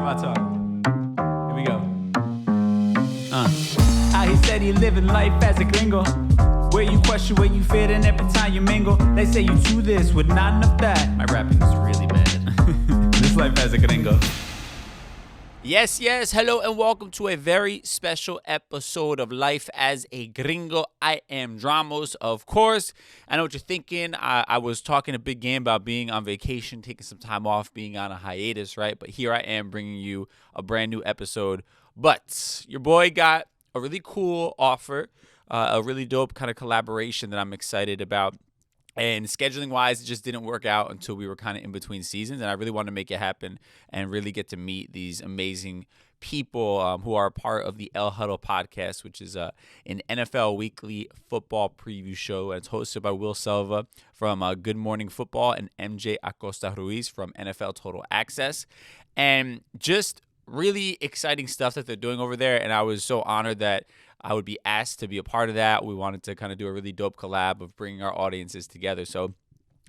my talk. Here we go. How he said he living life as a gringo. Where you question where you fit in every time you mingle. They say you do this with not enough that. My rapping is really bad. This life as a gringo. Yes, hello and welcome to a very special episode of Life as a Gringo. I am Dramos, of course. I know what you're thinking. I was talking a big game about being on vacation, taking some time off, being on a hiatus, right? But here I am bringing you a brand new episode. But your boy got a really cool offer, a really dope kind of collaboration that I'm excited about. And scheduling-wise, it just didn't work out until we were kind of in between seasons. And I really wanted to make it happen and really get to meet these amazing people who are a part of the Huddle podcast, which is an NFL weekly football preview show. And it's hosted by Will Selva from Good Morning Football and M Acosta-Ruiz from NFL Total Access. And just really exciting stuff that they're doing over there. And I was so honored that I would be asked to be a part of that. We wanted to kind of do a really dope collab of bringing our audiences together. So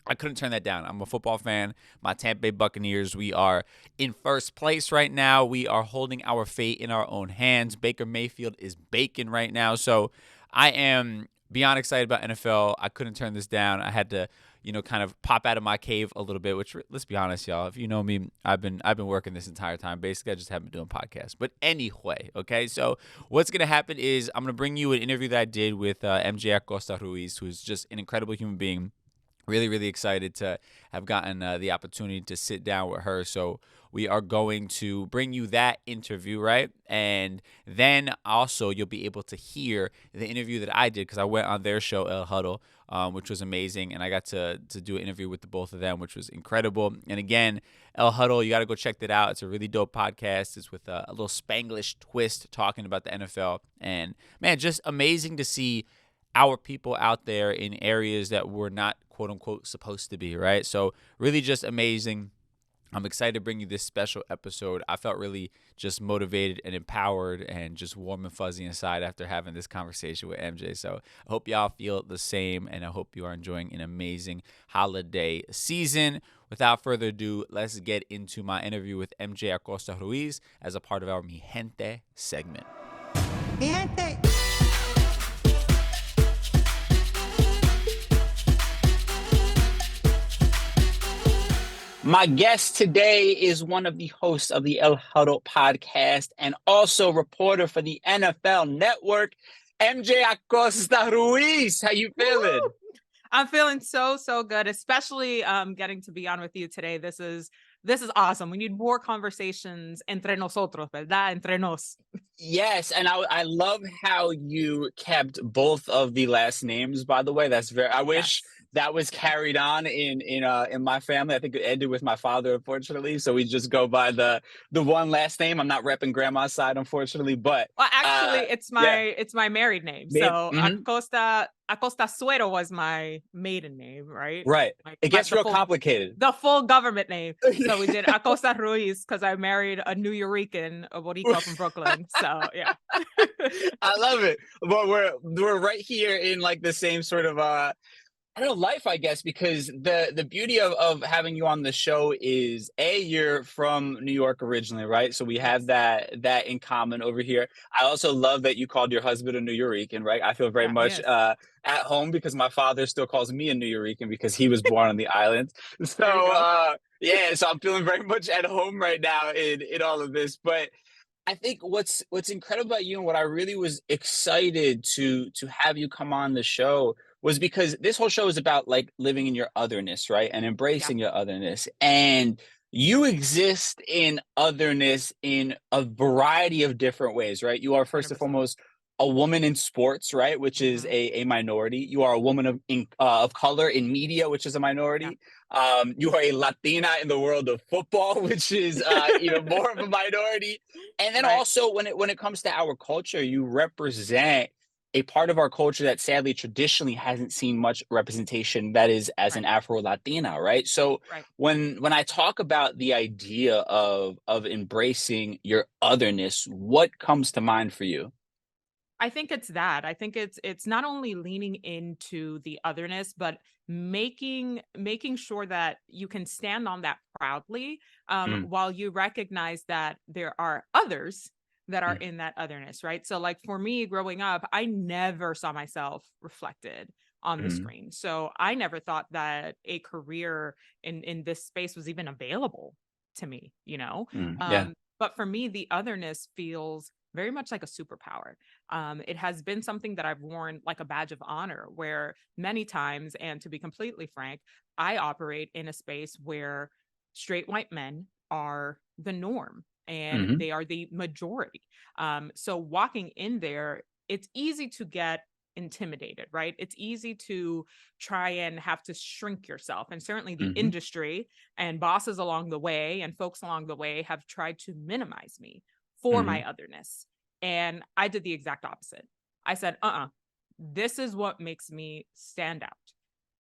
I couldn't turn that down. I'm a football fan. My Tampa Bay Buccaneers, we are in first place right now. We are holding our fate in our own hands. Baker Mayfield is baking right now. So I am beyond excited about NFL. I couldn't turn this down. I had to, kind of pop out of my cave a little bit, which, let's be honest, y'all, if you know me, I've been working this entire time. Basically, I just haven't been doing podcasts. But anyway, okay, so what's going to happen is I'm going to bring you an interview that I did with M Acosta-Ruiz, who's just an incredible human being. Really, really excited to have gotten the opportunity to sit down with her. So we are going to bring you that interview, right? And then also you'll be able to hear the interview that I did because I went on their show, Huddle, which was amazing. And I got to do an interview with the both of them, which was incredible. And again, Huddle, you got to go check that out. It's a really dope podcast. It's with a little Spanglish twist talking about the NFL. And, man, just amazing to see our people out there in areas that we're not, quote unquote, supposed to be, right? So really just amazing. I'm excited to bring you this special episode. I felt really just motivated and empowered and just warm and fuzzy inside after having this conversation with MJ. So I hope y'all feel the same, and I hope you are enjoying an amazing holiday season. Without further ado, let's get into my interview with MJ Acosta-Ruiz as a part of our Mi Gente segment. Mi Gente. My guest today is one of the hosts of the Huddle podcast and also reporter for the NFL Network, MJ Acosta-Ruiz. How you feeling? Woo! I'm feeling so good, especially getting to be on with you today. This is awesome. We need more conversations entre nosotros, ¿verdad? Entre nos. Yes, and I love how you kept both of the last names, by the way. That's I wish that was carried on in my family. I think it ended with my father, unfortunately. So we just go by the one last name. I'm not repping grandma's side, unfortunately, but actually it's my married name. So Acosta-Suero was my maiden name, right? Right. It gets real complicated. The full government name. So we did Acosta-Ruiz because I married a New Yorican, a Boricua from Brooklyn. So yeah. I love it. But we're right here in like the same sort of life, I guess, because the beauty of having you on the show is you're from New York originally, right? So we have that in common over here. I also love that you called your husband a New Yorican, right? I feel very much at home because my father still calls me a New Yorican because he was born on the island. So so I'm feeling very much at home right now in all of this. But I think what's incredible about you and what I really was excited to have you come on the show was because this whole show is about like living in your otherness, right? And embracing your otherness. And you exist in otherness in a variety of different ways, right? You are first 100%. And foremost a woman in sports, right? Which is a minority. You are a woman of color in media, which is a minority. Yeah. You are a Latina in the world of football, which is even more of a minority. And then also when it comes to our culture, you represent a part of our culture that sadly traditionally hasn't seen much representation, that is as an Afro-Latina, right? So when I talk about the idea of embracing your otherness, what comes to mind for you? I think it's that. I think it's not only leaning into the otherness, but making sure that you can stand on that proudly, Mm, while you recognize that there are others that are mm, in that otherness, right? So, like for me, growing up, I never saw myself reflected on the mm, screen. So I never thought that a career in this space was even available to me, you know? yeah. But for me, the otherness feels very much like a superpower. It has been something that I've worn like a badge of honor, where many times, and to be completely frank, I operate in a space where straight white men are the norm and Hmm. they are the majority. So walking in there, it's easy to get intimidated, right? It's easy to try and have to shrink yourself. And certainly the Hmm. industry and bosses along the way and folks along the way have tried to minimize me for Hmm. my otherness. And I did the exact opposite. I said, this is what makes me stand out.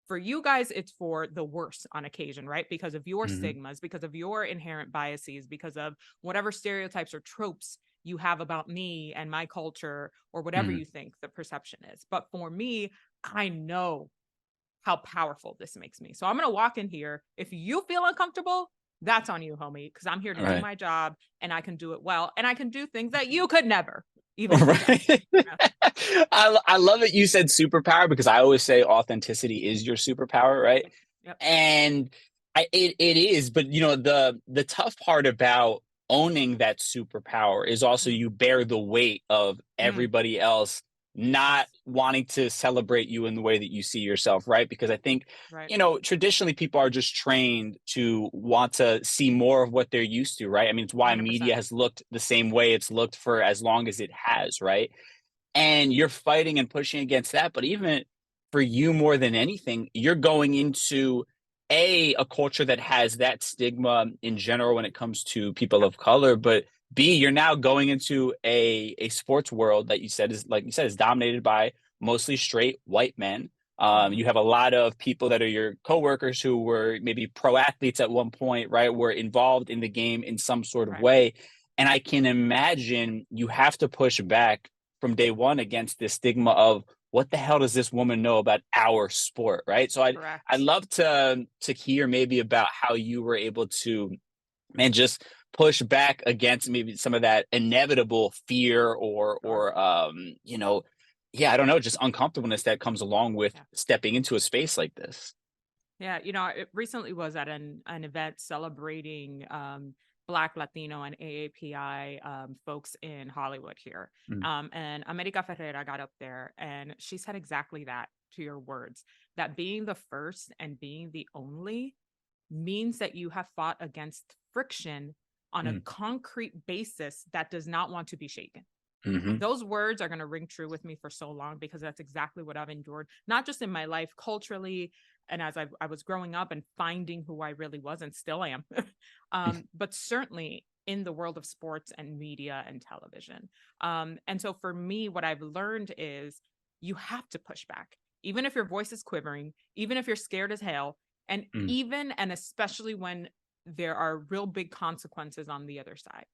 For you guys, it's for the worse on occasion, right? Because of your Hmm. stigmas, because of your inherent biases, because of whatever stereotypes or tropes you have about me and my culture, or whatever Hmm. you think the perception is. But for me, I know how powerful this makes me. So I'm going to walk in here. If you feel uncomfortable, that's on you, homie, because I'm here to do Right. my job and I can do it well. And I can do things that you could never even pretend. Right. Yeah. I love it. You said superpower because I always say authenticity is your superpower, right? Yep. And it is, but the tough part about owning that superpower is also Mm, you bear the weight of mm, everybody else not yes. wanting to celebrate you in the way that you see yourself, right? Because I think, Right. traditionally people are just trained to want to see more of what they're used to, right? I mean, it's why media 100%. has looked the same way it's looked for as long as it has, right? And you're fighting and pushing against that. But even for you more than anything, you're going into a culture that has that stigma in general when it comes to people Yep. of color, but B, you're now going into a sports world that you said is, like you said, is dominated by mostly straight white men. Hmm. You have a lot of people that are your coworkers who were maybe pro athletes at one point, right? Were involved in the game in some sort of Right. way. And I can imagine you have to push back from day one against this stigma of what the hell does this woman know about our sport, right? So I'd Correct. love to hear maybe about how you were able to, man, just push back against maybe some of that inevitable fear Sure. yeah, I don't know, just uncomfortableness that comes along with Yeah. stepping into a space like this. Yeah, it recently was at an event celebrating Black, Latino, and AAPI folks in Hollywood here. Mm, And America Ferrera got up there and she said exactly that, to your words, that being the first and being the only means that you have fought against friction on a mm, concrete basis that does not want to be shaken. mhm, Those words are going to ring true with me for so long, because that's exactly what I've endured, not just in my life culturally and as I was growing up and finding who I really was and still am, but certainly in the world of sports and media and television. And so for me, what I've learned is you have to push back, even if your voice is quivering, even if you're scared as hell, and mm, even and especially when there are real big consequences on the other side,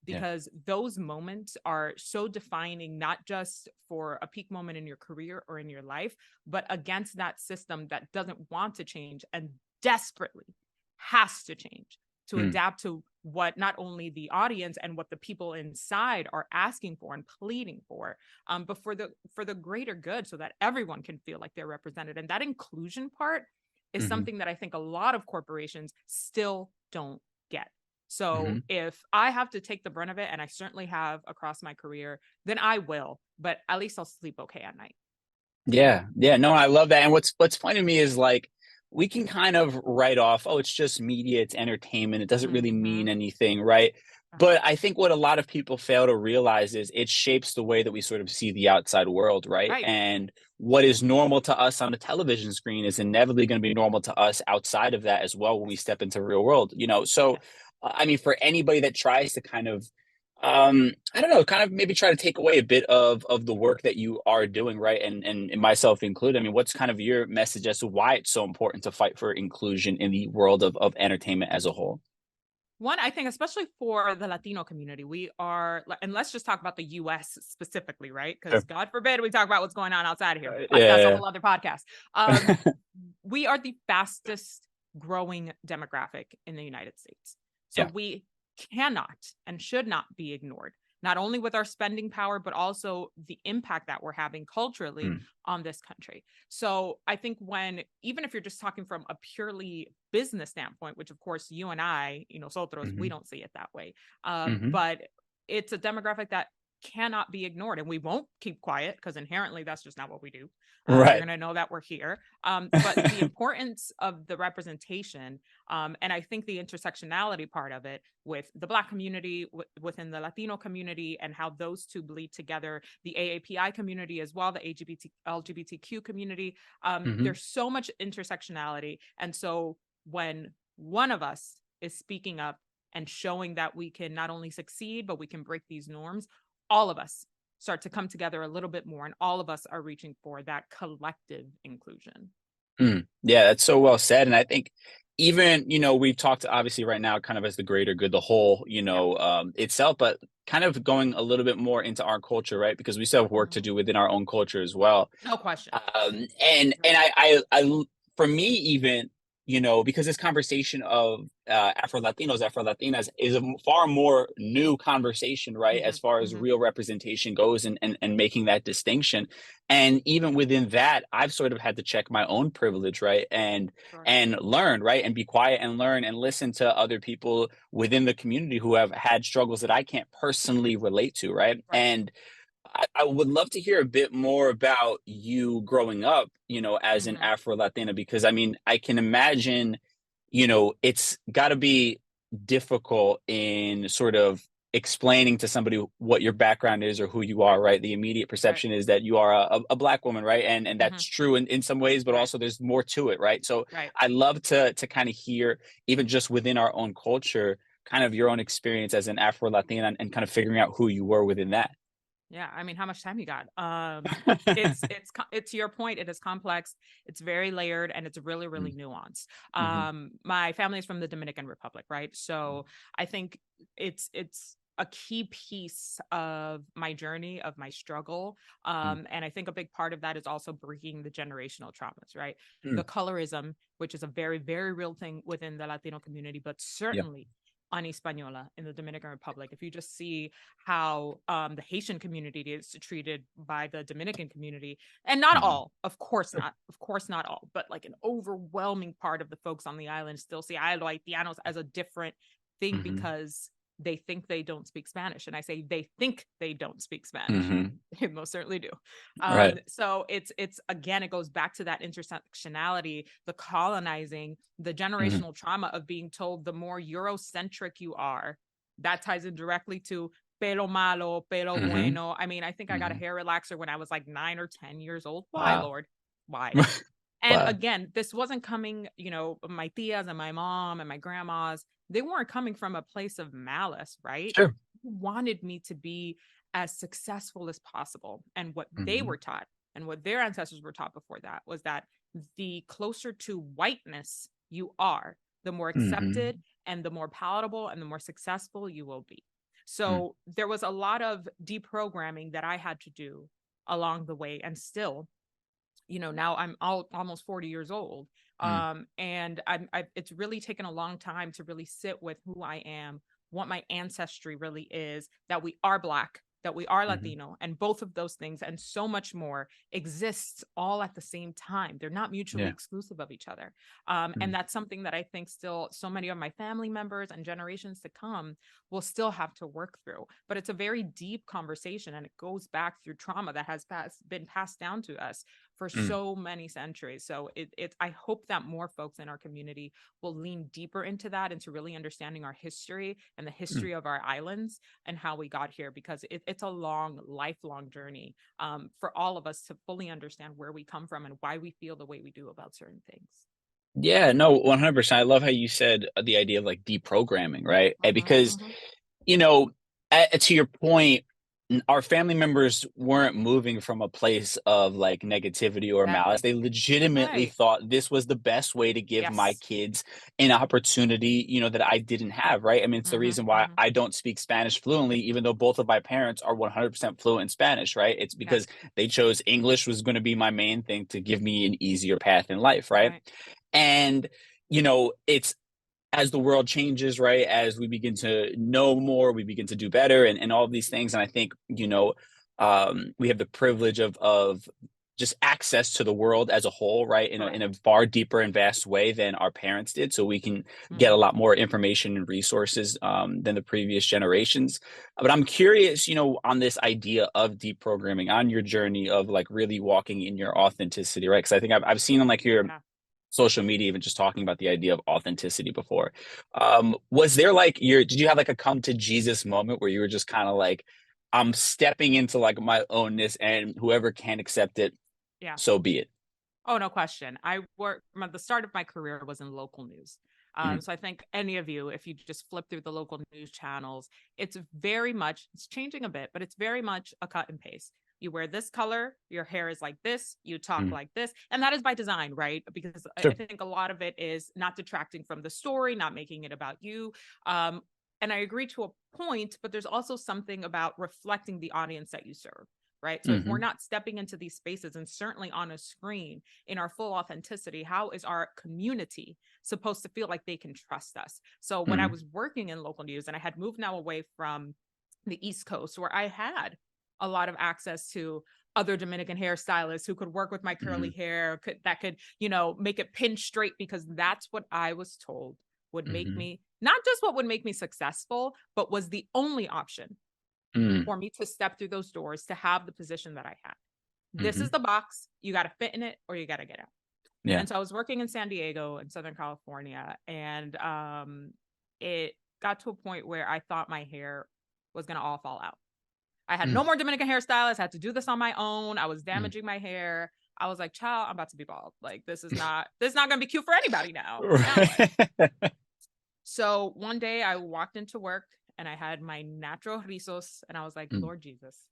yeah, because those moments are so defining, not just for a peak moment in your career or in your life, but against that system that doesn't want to change and desperately has to change to mm, adapt to what not only the audience and what the people inside are asking for and pleading for, but for the greater good, so that everyone can feel like they're represented. And that inclusion part is mhm, something that I think a lot of corporations still don't get. So mhm. if I have to take the brunt of it, and I certainly have across my career, then I will, but at least I'll sleep okay at night. Yeah, yeah, no, I love that, and what's funny to me is, like, we can kind of write off, "Oh, it's just media, it's entertainment, it doesn't really mean Hmm. anything," right? Uh-huh. But I think what a lot of people fail to realize is it shapes the way that we sort of see the outside world, right? Right. And what is normal to us on the television screen is inevitably gonna be normal to us outside of that as well when we Yes. step into the real world, you know? So, Yes. I mean, for anybody that tries to kind of I don't know, kind of maybe try to take away a bit of the work that you are doing, right? And myself included. I mean, what's kind of your message as to why it's so important to fight for inclusion in the world of entertainment as a whole? One, I think, especially for the Latino community, we are, and let's just talk about the US specifically, right? Because God forbid we talk about what's going on outside of here. Like, that's a whole other podcast. We are the fastest growing demographic in the United States. So we cannot and should not be ignored, not only with our spending power, but also the impact that we're having culturally on this country. So I think even if you're just talking from a purely business standpoint, which of course you and I, nosotros, we don't see it that way. But it's a demographic that cannot be ignored, and we won't keep quiet because inherently that's just not what we do. We're going to know that we're here. But the importance of the representation, and I think the intersectionality part of it with the Black community, within the Latino community, and how those two bleed together, the AAPI community as well, the LGBTQ community, there's so much intersectionality. And so when one of us is speaking up and showing that we can not only succeed, but we can break these norms, all of us start to come together a little bit more, and all of us are reaching for that collective inclusion. Yeah, that's so well said. And I think even, we've talked obviously right now kind of as the greater good, the whole, itself, but kind of going a little bit more into our culture, right? Because we still have work to do within our own culture as well. No question. And I for me, even, because this conversation of Afro-Latinos, Afro-Latinas is a far more new conversation, right? As far as real representation goes, and making that distinction. And even within that, I've sort of had to check my own privilege, right? And learn, right? And be quiet and learn and listen to other people within the community who have had struggles that I can't personally relate to, right? And I would love to hear a bit more about you growing up, as an Afro-Latina, because I mean, I can imagine, it's got to be difficult in sort of explaining to somebody what your background is or who you are, right? The immediate perception is that you are a Black woman, right? And that's true in some ways, but also there's more to it, right? So I'd love to kind of hear, even just within our own culture, kind of your own experience as an Afro-Latina, and kind of figuring out who you were within that. Yeah, I mean, how much time you got? It's to your point. It is complex. It's very layered, and it's really, really nuanced. My family is from the Dominican Republic, right? So I think it's a key piece of my journey, of my struggle, and I think a big part of that is also breaking the generational traumas, right? The colorism, which is a very, very real thing within the Latino community, but certainly on Hispaniola in the Dominican Republic. If you just see how the Haitian community is treated by the Dominican community, and not all, of course not all, but like an overwhelming part of the folks on the island still see Haitianos as a different thing because they think they don't speak Spanish. And I say they think they don't speak Spanish. They most certainly do. So it's again, it goes back to that intersectionality, the colonizing, the generational trauma of being told the more Eurocentric you are, that ties in directly to pelo malo, pelo bueno. I mean, I think I got a hair relaxer when I was like 9 or 10 years old. Why, Lord? Why? And again, this wasn't coming, my tias and my mom and my grandmas, they weren't coming from a place of malice, right? Sure. They wanted me to be as successful as possible. And what they were taught and what their ancestors were taught before that was that the closer to whiteness you are, the more accepted and the more palatable and the more successful you will be. So there was a lot of deprogramming that I had to do along the way, and still, now I'm almost 40 years old. And it's really taken a long time to really sit with who I am, what my ancestry really is, that we are Black, that we are Latino, and both of those things and so much more exists all at the same time. They're not mutually exclusive of each other. And that's something that I think still so many of my family members and generations to come will still have to work through. But it's a very deep conversation, and it goes back through trauma that has been passed down to us for so many centuries. So I hope that more folks in our community will lean deeper into that, into really understanding our history and the history of our islands and how we got here, because it's a long, lifelong journey for all of us to fully understand where we come from and why we feel the way we do about certain things. Yeah, no, 100%. I love how you said the idea of like deprogramming, right? Because, to your point, our family members weren't moving from a place of like negativity or malice. Exactly. They legitimately Right. thought this was the best way to give my Yes. kids an opportunity, that I didn't have, right? I mean, it's the Mm-hmm. reason why Mm-hmm. I don't speak Spanish fluently, even though both of my parents are 100% fluent in Spanish, right? It's Yeah. because they chose English was going to be my main thing to give me an easier path in life, right? Right. And, it's as the world changes, right? As we begin to know more, we begin to do better and all of these things. And I think, we have the privilege of just access to the world as a whole, right? In a Correct. far deeper and vast way than our parents did. So we can get a Mm-hmm. lot more information and resources than the previous generations. But I'm curious, on this idea of deprogramming, on your journey of like really walking in your authenticity, right? Because I think I've seen on like your Yeah. social media, even just talking about the idea of authenticity before. Was there like did you have like a come to Jesus moment where you were just kind of like, I'm stepping into like my ownness and whoever can accept it, Yeah. so be it. Oh, no question. I worked the start of my career was in local news. Mhm, So I think any of you, if you just flip through the local news channels, it's changing a bit, but it's very much a cut and paste. You wear this color, your hair is like this, you talk mhm. like this. And that is by design, right? Because I Sure. think a lot of it is not detracting from the story, not making it about you. Um, and I agree to a point, but there's also something about reflecting the audience that you serve. Right. So if we're Hmm. not stepping into these spaces and certainly on a screen in our full authenticity, how is our community supposed to feel like they can trust us? So when I Hmm. was working in local news and I had moved now away from the East Coast where I had a lot of access to other Dominican hairstylists who could work with my curly Hmm. hair, that could, make it pinch straight because that's what I was told would make Hmm. me not just what would make me successful, but was the only option Hmm. for me to step through those doors to have the position that I had. This is Hmm. the box. You got to fit in it or you got to get out. Yeah. And so I was working in San Diego in Southern California, and it got to a point where I thought my hair was going to all fall out. I had Mm, no more Dominican hairstylists. I had to do this on my own. I was mm. damaging my hair. I was like, child, I'm about to be bald. Like, this is not going to be cute for anybody now. Now what? Right. So one day I walked into work and I had my natural rizos, and I was like, Mm, Lord Jesus,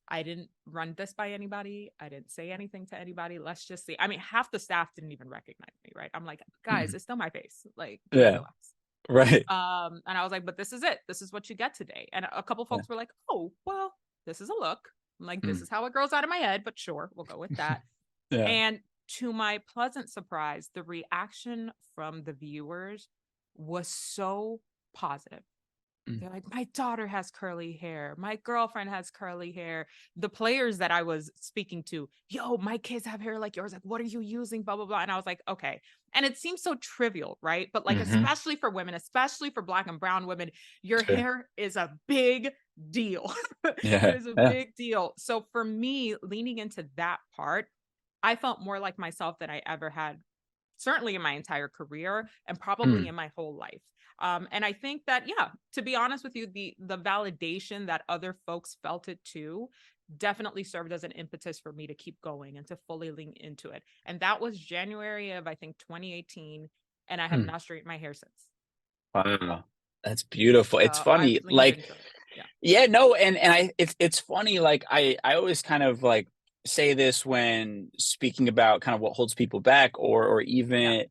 I didn't run this by anybody. I didn't say anything to anybody. Let's just see. I mean, half the staff didn't even recognize me, right? I'm like, guys, mm. it's still my face. Like, Yeah. relax. Right. And I was like, but this is it. This is what you get today. And a couple Yeah. folks were like, oh, well, this is a look. I'm like, this Mm. is how it grows out of my head, but sure, we'll go with that. Yeah. And to my pleasant surprise, the reaction from the viewers was so positive. Mm. They're like, my daughter has curly hair. My girlfriend has curly hair. The players that I was speaking to, yo, my kids have hair like yours. Like, what are you using? Blah, blah, blah. And I was like, okay. And it seems so trivial, right? But like, Mhm. especially for women, especially for Black and brown women, your Sure. hair is a big deal. It Yeah. is a Yeah. big deal. So for me, leaning into that part, I felt more like myself than I ever had, certainly in my entire career and probably Mm. in my whole life. And I think that, yeah, to be honest with you, the validation that other folks felt it too definitely served as an impetus for me to keep going and to fully lean into it. And that was January of, I think, 2018. And I have Mm. not straightened my hair since. Wow. That's beautiful. It's So I've funny, leaned like, into it. Yeah. yeah, no, and it's funny, like, I always kind of, like, say this when speaking about kind of what holds people back or Yeah. even,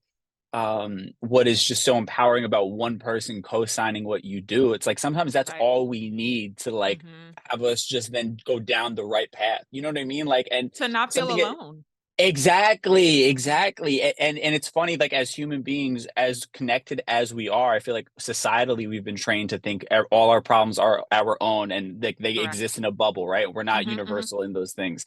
what is just so empowering about one person co-signing what you do. It's like sometimes that's Right. all we need to, like, Hmm. have us just then go down the right path, you know what I mean? Like, and To not feel something alone. exactly, Hmm. exactly, and it's funny, like, as human beings, as connected as we are, I feel like societally, we've been trained to think all our problems are our own and they Correct. exist in a bubble, right? We're not Hmm. Hmm. universal in those things,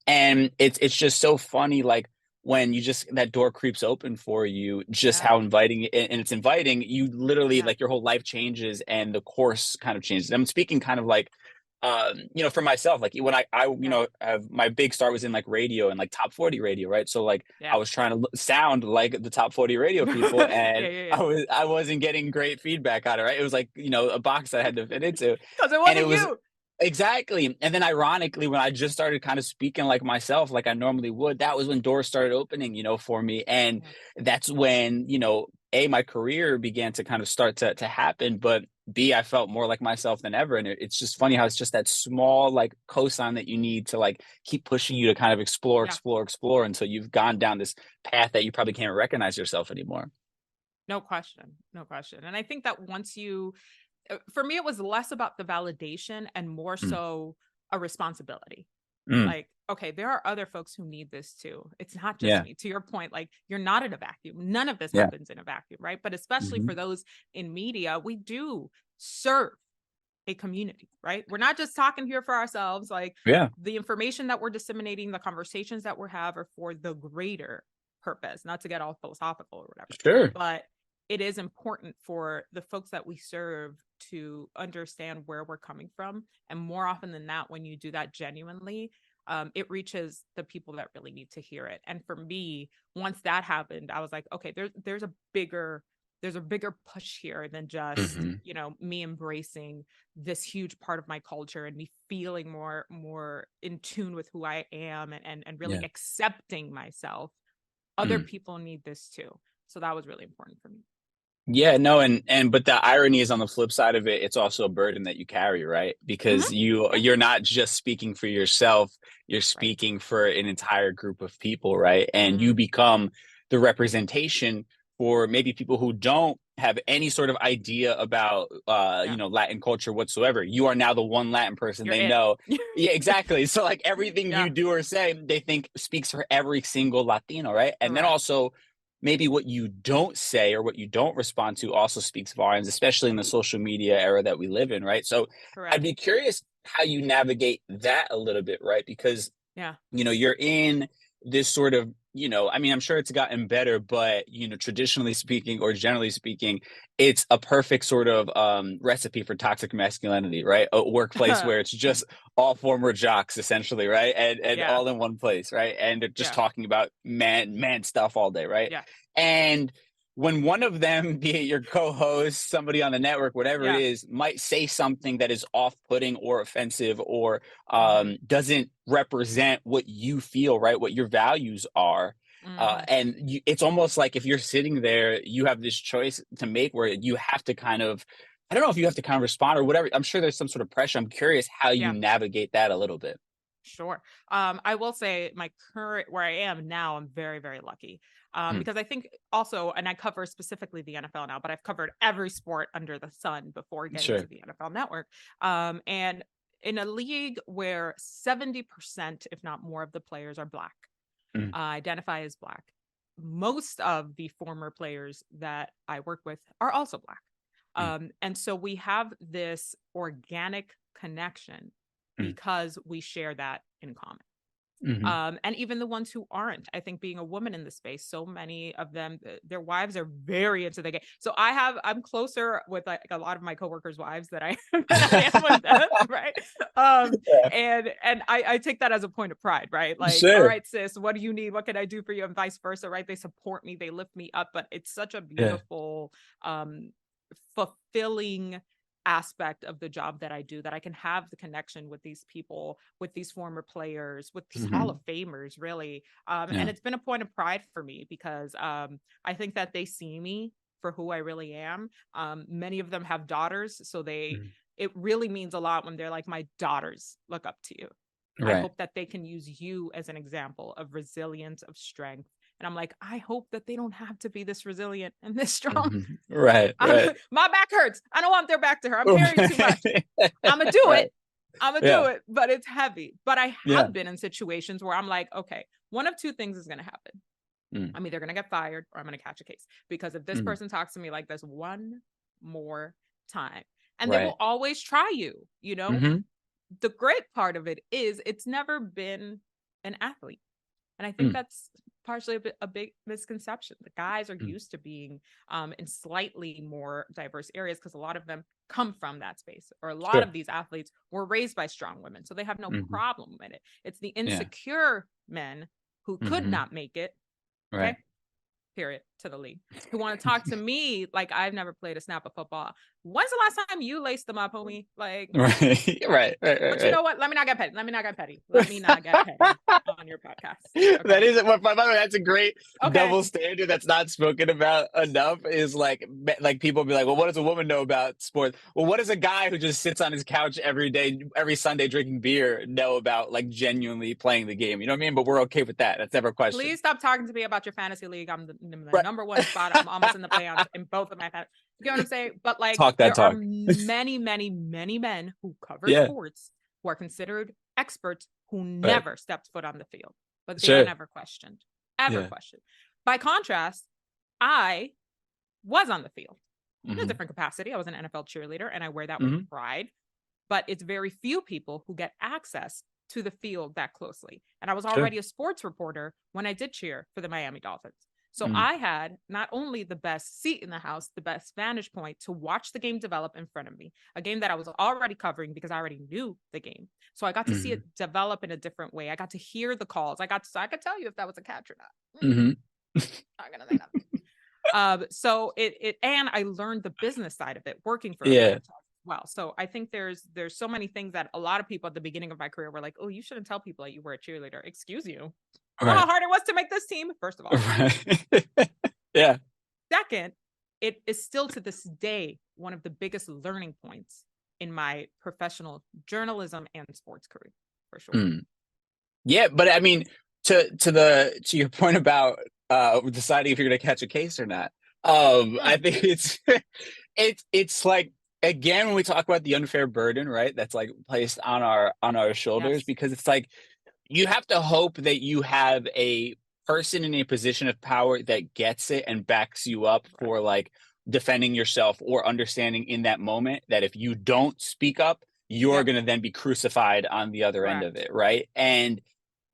and it's just so funny, like, when you just that door creeps open for you, just Yeah. how inviting and it's inviting, you literally, Yeah. like, your whole life changes and the course kind of changes. I'm speaking kind of like for myself, like when Yeah. have my big start was in like radio and like top 40 radio, right? So like I Yeah. was trying to sound like the top 40 radio people, Yeah. and Yeah. Yeah. I wasn't getting great feedback out of it, right? It was like, a box I had to fit into. Because it And it wasn't was you. exactly. And then ironically, when I just started kind of speaking like myself, like I normally would, that was when doors started opening, for me. And Yeah. that's when, A, my career began to kind of start to happen, but B, I felt more like myself than ever. And it's just funny how it's just that small like cosign that you need to like keep pushing you to kind of explore, Yeah. explore until you've gone down this path that you probably can't recognize yourself anymore. No question. No question. And I think that once for me, it was less about the validation and more Mm, so a responsibility. mm, Like, okay, there are other folks who need this too. It's not just yeah, me. To your point, like you're not in a vacuum. None of this yeah, happens in a vacuum, right? But especially hmm, for those in media, we do serve a community, right? We're not just talking here for ourselves. Like yeah, the information that we're disseminating, the conversations that we have are for the greater purpose, not to get all philosophical or whatever. sure. But it is important for the folks that we serve to understand where we're coming from. And more often than not, when you do that genuinely, it reaches the people that really need to hear it. And for me, once that happened, I was like, okay, there's a bigger push here than just, Hmm. me embracing this huge part of my culture and me feeling more in tune with who I am and really Yeah. accepting myself. Other Mm. people need this too. So that was really important for me. Yeah, no, and but the irony is on the flip side of it, it's also a burden that you carry, right? Hmm. Because Yeah. you're not just speaking for yourself, you're Right. speaking for an entire group of people, right? And you Hmm. become the representation for maybe people who don't have any sort of idea about Yeah. Latin culture whatsoever. You are now the one Latin person You're they it. know. Yeah, exactly. So like everything Yeah. you do or say, they think speaks for every single Latino, right? And then Correct. also maybe what you don't say or what you don't respond to also speaks volumes, especially in the social media era that we live in, right? So I'd Correct. be curious how you navigate that a little bit, right? Because Yeah. you're in this sort of, I mean, I'm sure it's gotten better, but, traditionally speaking or generally speaking, it's a perfect sort of recipe for toxic masculinity, right? A workplace where it's just all former jocks essentially, right? And Yeah. all in one place, right? And they're just Yeah. talking about man stuff all day, right? Yeah. And when one of them, be it your co-host, somebody on the network, whatever it Yeah. is, might say something that is off-putting or offensive or Hmm. doesn't represent what you feel, right? What your values are. Hmm. It's almost like if you're sitting there, you have this choice to make where you have to kind of, I don't know if you have to kind of respond or whatever. I'm sure there's some sort of pressure. I'm curious how you Yeah. navigate that a little bit. Sure. I will say my current where I am now, I'm very, very lucky. Mm, Because I think also, and I cover specifically the NFL now, but I've covered every sport under the sun before getting to sure. the NFL network. And in a league where 70%, if not more, of the players are Black, Mm, identify as Black, most of the former players that I work with are also Black. mm, And so we have this organic connection mm, because we share that in common. mhm. And even the ones who aren't, I think being a woman in the space, so many of them, their wives are very into the game. So I'm closer with like a lot of my coworkers' wives than I am with them, right? Yeah, And I take that as a point of pride, right? Like, all sure. right, sis, what do you need? What can I do for you? And vice versa, right? They support me, they lift me up, but it's such a Yeah. beautiful, fulfilling aspect of the job that I do, that I can have the connection with these people, with these former players, with these Hall Hmm. of Famers, really. And Yeah. it's been a point of pride for me because I think that they see me for who I really am. Many of them have daughters, so Mm, it really means a lot when they're like, my daughters look up to you. I right. hope that they can use you as an example of resilience, of strength. And I'm like, I hope that they don't have to be this resilient and this strong. Mhm. Right, I'm right. my back hurts. I don't want their back to hurt. I'm carrying too much. I'm gonna do Right. it. I'm gonna do Yeah, it, but it's heavy. But I yeah. have been in situations where I'm like, okay, one of two things is gonna happen. Mm, I'm either gonna get fired or I'm gonna catch a case. Because if this mm, person talks to me like this one more time, and they right. will always try you. Mhm. The great part of it is it's never been an athlete. And I think Mm, that's partially a big misconception. The guys are mm, used to being in slightly more diverse areas because a lot of them come from that space, or a lot sure. of these athletes were raised by strong women. So they have no Mhm. problem with it. It's the Yeah. insecure men who could Mhm. not make it. Right. Okay. Period, to the league, who want to talk to me like I've never played a snap of football, When's the last time you laced them up, homie? Like, right. But you know what? Let me not get petty. Let me not get petty on your podcast. Okay. That is, by the way, that's a great Okay. double standard that's not spoken about enough. Is like people be like, well, what does a woman know about sports? Well, what does a guy who just sits on his couch every day, every Sunday drinking beer know about like genuinely playing the game? You know what I mean? But we're okay with that. That's never a question. Please stop talking to me about your fantasy league. I'm the Right. number one spot. I'm almost in the playoffs in both of my fantasy. You know what I'm saying? But like, Talk that there talk. are many men who cover sports who are considered experts who never stepped foot on the field, but they are never questioned, questioned. By contrast, I was on the field in a different capacity. I was an NFL cheerleader, and I wear that with pride. But it's very few people who get access to the field that closely. And I was already a sports reporter when I did cheer for the Miami Dolphins. So I had not only the best seat in the house, the best vantage point to watch the game develop in front of me, a game that I was already covering because I already knew the game. So I got to see it develop in a different way. I got to hear the calls. I could tell you if that was a catch or not. Not gonna say nothing. So and I learned the business side of it working for a franchise as well. So I think there's so many things that a lot of people at the beginning of my career were like, oh, you shouldn't tell people that you were a cheerleader. Excuse you. Right. How hard it was to make this team, first of all. Yeah. Second, it is still to this day one of the biggest learning points in my professional journalism and sports career, for sure. Yeah, but I mean, to your point about deciding if you're going to catch a case or not, I think it's like, again, when we talk about the unfair burden, right? That's like placed on our shoulders, because it's like, you have to hope that you have a person in a position of power that gets it and backs you up for like defending yourself or understanding in that moment that if you don't speak up, you're going to then be crucified on the other end of it. Right. And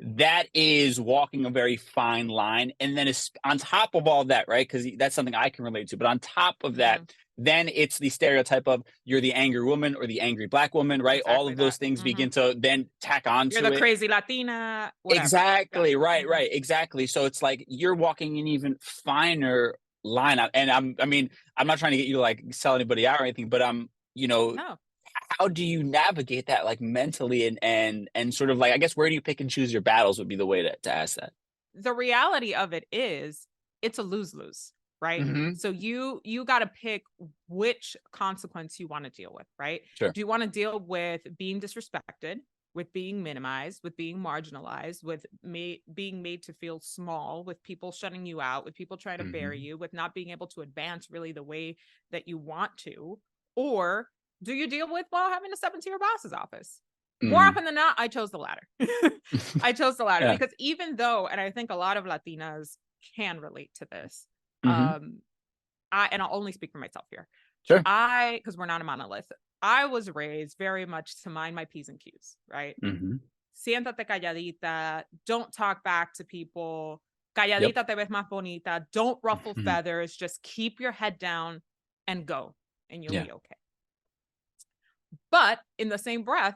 that is walking a very fine line. And then it's on top of all that, right? Because that's something I can relate to. But on top of that, then it's the stereotype of you're the angry woman or the angry Black woman, right? Exactly all of those things begin to then tack on to it. You're the crazy Latina, whatever. Exactly, right, exactly. So it's like you're walking an even finer line out. And I'm not trying to get you to like sell anybody out or anything, but how do you navigate that like mentally and sort of like, I guess, where do you pick and choose your battles would be the way to ask that. The reality of it is it's a lose-lose. Right. So you got to pick which consequence you want to deal with. Right. Sure. Do you want to deal with being disrespected, with being minimized, with being marginalized, with being made to feel small, with people shutting you out, with people trying to bury you, with not being able to advance really the way that you want to? Or do you deal with, having to step into your boss's office? More often than not, I chose the latter. Because even though, and I think a lot of Latinas can relate to this, and I'll only speak for myself here. Sure. Because we're not a monolith. I was raised very much to mind my P's and Q's, right? Siéntate calladita. Don't talk back to people. Calladita te ves más bonita. Don't ruffle feathers. Just keep your head down and go, and you'll be okay. But in the same breath,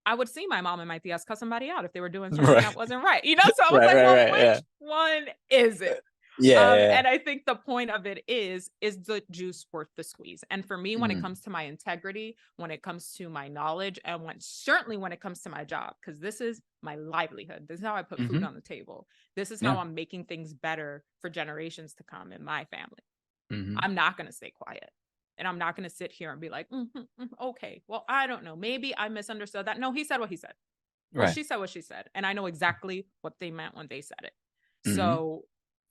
I would see my mom and my tias cuss somebody out if they were doing something that wasn't right. So I was which one is it? And I think the point of it is the juice worth the squeeze? And for me, when it comes to my integrity, when it comes to my knowledge, and certainly when it comes to my job, because this is my livelihood. This is how I put food on the table. This is how I'm making things better for generations to come in my family. I'm not going to stay quiet. And I'm not going to sit here and be like, okay, well, I don't know. Maybe I misunderstood that. No, he said what he said. Or she said what she said. And I know exactly what they meant when they said it. So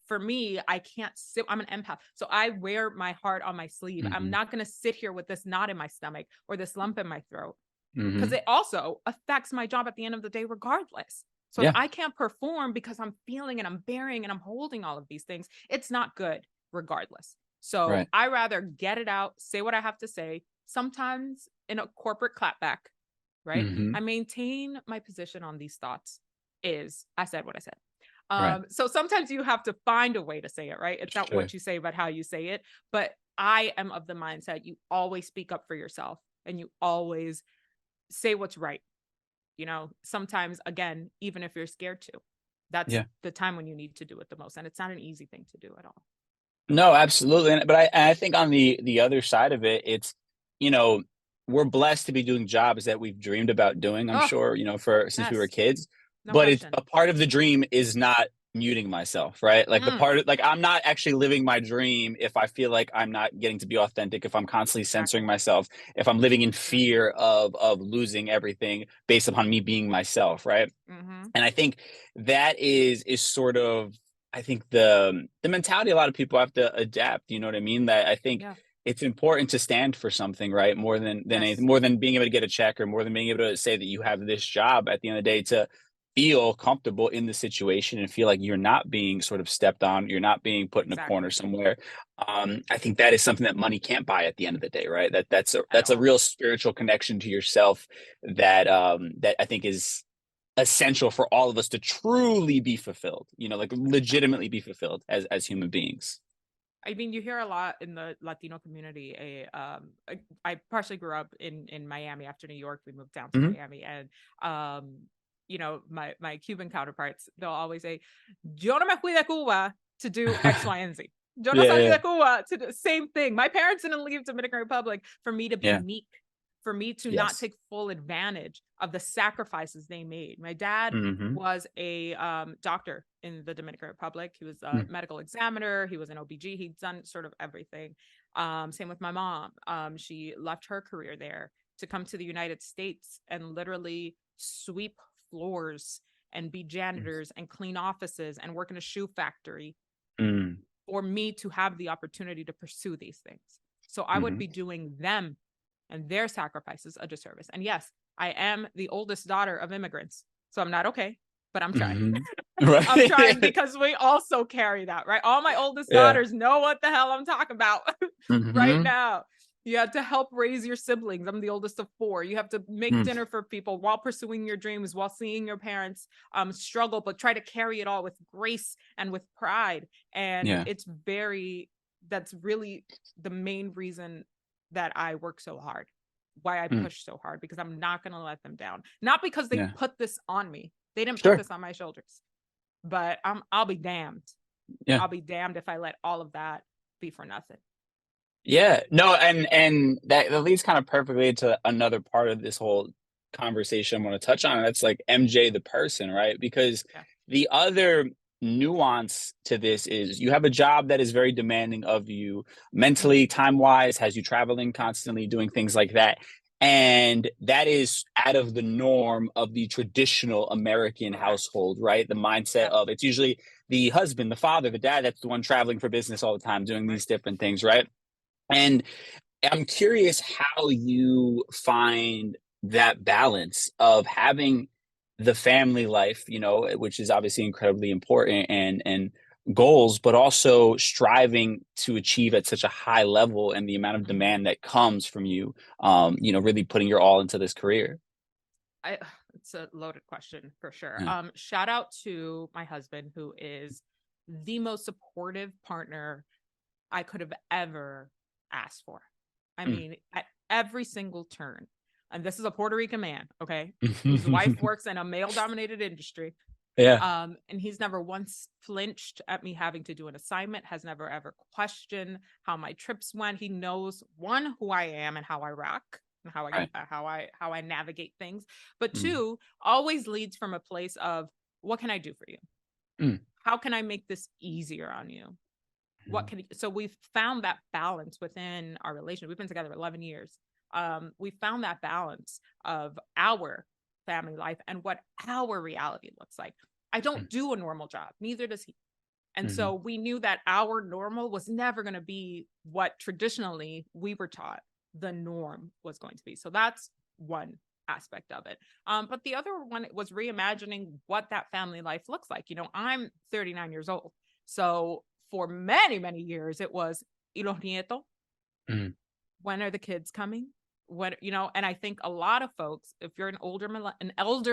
for me, I can't sit. I'm an empath. So I wear my heart on my sleeve. I'm not going to sit here with this knot in my stomach or this lump in my throat, because it also affects my job at the end of the day, regardless. So if I can't perform because I'm feeling and I'm bearing and I'm holding all of these things, it's not good regardless. So I rather get it out, say what I have to say, sometimes in a corporate clapback, right? I maintain my position on these thoughts is I said what I said. So sometimes you have to find a way to say it, right? It's not what you say, but how you say it. But I am of the mindset, you always speak up for yourself and you always say what's right. Sometimes, again, even if you're scared to, that's the time when you need to do it the most. And it's not an easy thing to do at all. No, absolutely. But I think on the other side of it, it's, you know, we're blessed to be doing jobs that we've dreamed about doing, I'm Oh, sure, for since we were yes, kids. no But it's question. a part of the dream is not muting myself, right? Like the Mm, part of, like I'm not actually living my dream if I feel like I'm not getting to be authentic, if I'm constantly censoring exactly. myself, if I'm living in Exactly. fear of losing everything based upon me being myself, right? Hmm. And I think that is sort of, I think the mentality a lot of people have to adapt. You know what I mean? That I think Yeah. it's important to stand for something, right? More than anything, Yes. more than being able to get a check or more than being able to say that you have this job at the end of the day, to feel comfortable in the situation and feel like you're not being sort of stepped on, you're not being put in a corner Exactly. somewhere. I think that is something that money can't buy at the end of the day, right? At That's a all. real spiritual connection to yourself that I think is essential for all of us to truly be fulfilled, like Exactly. legitimately be fulfilled as human beings. I mean, you hear a lot in the Latino community. I partially grew up in Miami. After New York, we moved down to Hmm. Miami, and um, my Cuban counterparts, they'll always say, "Yo no me fui de Cuba to do X, Y, and Z. Yo no Yeah, salí yeah, de Cuba to do the same thing. My parents didn't leave Dominican Republic for me to be yeah. meek, for me to not Yes. take full advantage of the sacrifices they made." My dad Hmm. was a doctor in the Dominican Republic. He was a Mm. medical examiner. He was an OBG. He'd done sort of everything. Same with my mom. She left her career there to come to the United States and literally sweep floors and be janitors and clean offices and work in a shoe factory Mm. for me to have the opportunity to pursue these things. So I would Hmm. be doing them and their sacrifices a disservice. And yes, I am the oldest daughter of immigrants. So I'm not okay, but I'm trying. Hmm. I'm Right. trying because we also carry that, right? All my oldest Yeah. daughters know what the hell I'm talking about right Hmm. now. You have to help raise your siblings. I'm the oldest of four. You have to make Mm. dinner for people while pursuing your dreams, while seeing your parents struggle, but try to carry it all with grace and with pride. And Yeah. that's really the main reason that I work so hard, why I Mm. push so hard, because I'm not going to let them down. Not because they Yeah. put this on me. They didn't put Sure. this on my shoulders, but I'll be damned. Yeah. I'll be damned if I let all of that be for nothing. Yeah, no, and that leads kind of perfectly to another part of this whole conversation I want to touch on. And that's like MJ the person, right? Because Yeah. the other nuance to this is you have a job that is very demanding of you Mhm. mentally, time-wise, has you traveling Yeah. constantly, doing things like that. And that is out of the norm of the traditional American Correct. household, right? The mindset Yep. of it's usually the husband, the father, the dad, that's the one traveling for business all the time, doing Right. these different things, right? And I'm curious how you find that balance of having the family life, which is obviously incredibly important and goals, but also striving to achieve at such a high level and the amount of Mhm. demand that comes from you, really putting your all into this career. I It's a loaded question for sure. Yeah. Shout out to my husband, who is the most supportive partner I could have ever asked for. I Mm. mean, at every single turn. And this is a Puerto Rican man, okay, whose wife works in a male-dominated industry. Yeah. And he's never once flinched at me having to do an assignment, has never ever questioned how my trips went. He knows, one, who I am and how I rock and Right. how I navigate things. But Mm. two, always leads from a place of, what can I do for you? Mm. How can I make this easier on you? Mm. So we've found that balance within our relationship. We've been together 11 years. We found that balance of our family life and what our reality looks like. I don't Mm. do a normal job, neither does he. And Mhm. so we knew that our normal was never going to be what traditionally we were taught the norm was going to be. So that's one aspect of it. But the other one was reimagining what that family life looks like. I'm 39 years old. So for many, many years, it was, "Y los nietos? Mm. When are the kids coming?" And I think a lot of folks, if you're an elder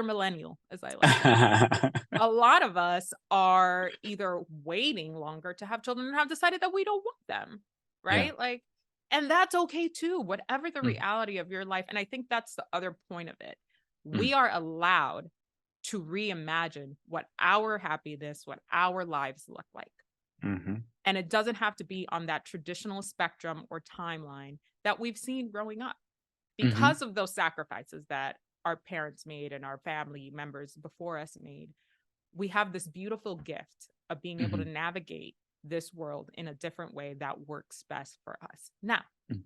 millennial, as I like to call it, a lot of us are either waiting longer to have children or have decided that we don't want them, Yeah. right? And that's okay too, whatever the Mm. reality of your life. And I think that's the other point of it. Mm. We are allowed to reimagine what our happiness, what our lives look like. Mm-hmm. And it doesn't have to be on that traditional spectrum or timeline that we've seen growing up because of those sacrifices that our parents made and our family members before us made. We have this beautiful gift of being able to navigate this world in a different way that works best for us. Now,